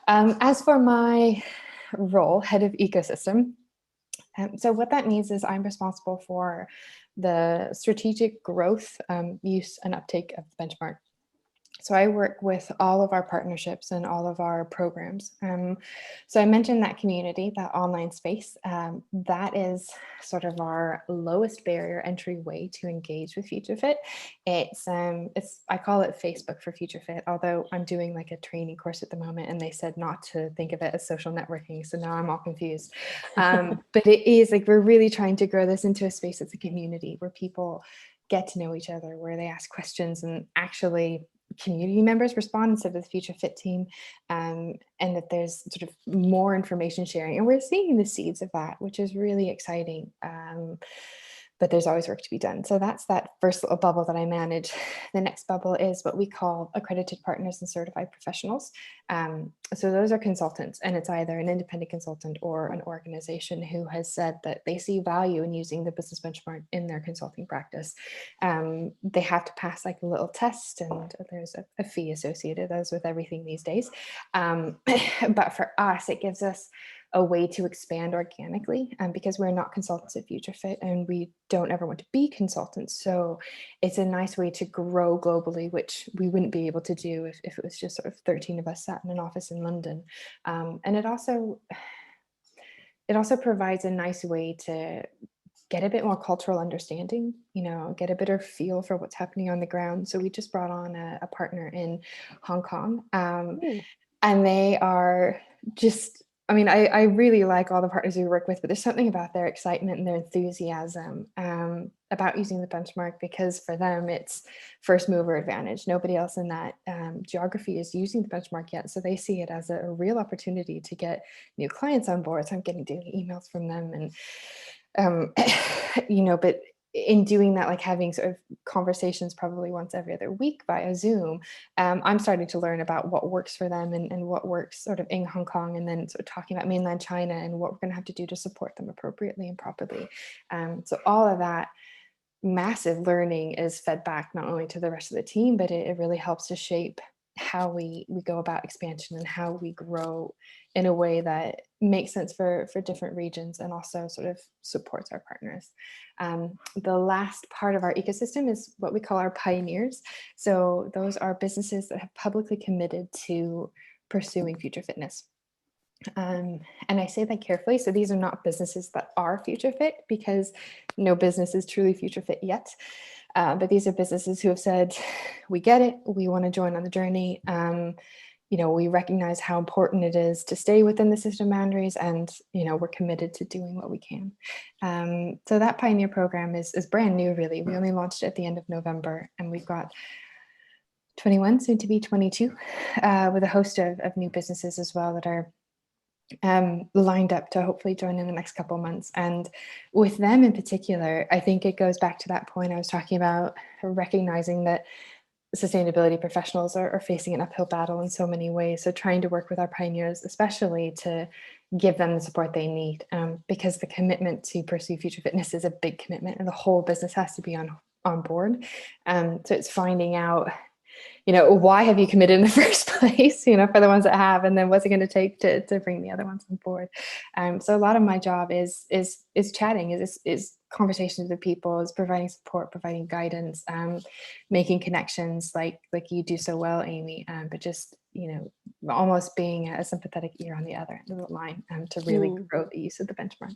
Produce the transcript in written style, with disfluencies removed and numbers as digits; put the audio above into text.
As for my role, head of ecosystem, so what that means is I'm responsible for the strategic growth, use, and uptake of the benchmark. So I work with all of our partnerships and all of our programs. So I mentioned that community, that online space. That is sort of our lowest barrier entry way to engage with FutureFit. It's I call it Facebook for FutureFit, although I'm doing like a training course at the moment, and they said not to think of it as social networking. So now I'm all confused. But it is like we're really trying to grow this into a space that's a community where people get to know each other, where they ask questions and actually community members respond instead of the Future Fit team, and that there's sort of more information sharing. And we're seeing the seeds of that, which is really exciting. But there's always work to be done. So that's that first little bubble that I manage. The next bubble is what we call accredited partners and certified professionals. So those are consultants, and it's either an independent consultant or an organization who has said that they see value in using the business benchmark in their consulting practice. They have to pass like a little test, and there's a fee associated, as with everything these days. But for us, it gives us a way to expand organically, because we're not consultants at FutureFit and we don't ever want to be consultants. So it's a nice way to grow globally, which we wouldn't be able to do if it was just sort of 13 of us sat in an office in London. And it also provides a nice way to get a bit more cultural understanding, get a better feel for what's happening on the ground. So we just brought on a partner in Hong Kong, and they are just, I really like all the partners we work with, but there's something about their excitement and their enthusiasm about using the benchmark, because for them, it's first mover advantage. Nobody else in that geography is using the benchmark yet. So they see it as a real opportunity to get new clients on board. So I'm getting daily emails from them, and, but in doing that, like having sort of conversations probably once every other week via Zoom, I'm starting to learn about what works for them and what works sort of in Hong Kong, and then sort of talking about mainland China and what we're going to have to do to support them appropriately and properly. So all of that massive learning is fed back not only to the rest of the team, but it really helps to shape how we go about expansion and how we grow in a way that makes sense for different regions and also sort of supports our partners. The last part of our ecosystem is what we call our pioneers. So those are businesses that have publicly committed to pursuing future fitness. And I say that carefully. So these are not businesses that are future fit, because no business is truly future fit yet. But these are businesses who have said, we get it, we want to join on the journey. We recognize how important it is to stay within the system boundaries, and, we're committed to doing what we can. So that Pioneer program is brand new, really. We only launched it at the end of November, and we've got 21, soon to be 22, with a host of new businesses as well that are lined up to hopefully join in the next couple of months. And with them in particular, I think it goes back to that point I was talking about, recognizing that sustainability professionals are facing an uphill battle in so many ways. So trying to work with our pioneers, especially to give them the support they need, because the commitment to pursue future fitness is a big commitment, and the whole business has to be on board. So it's finding out, why have you committed in the first place, for the ones that have, and then what's it going to take to bring the other ones on board. So a lot of my job is chatting, is conversations with people, is providing support, providing guidance, making connections like you do so well, Amy, but just, almost being a sympathetic ear on the other end of the line, to really grow the use of the benchmark.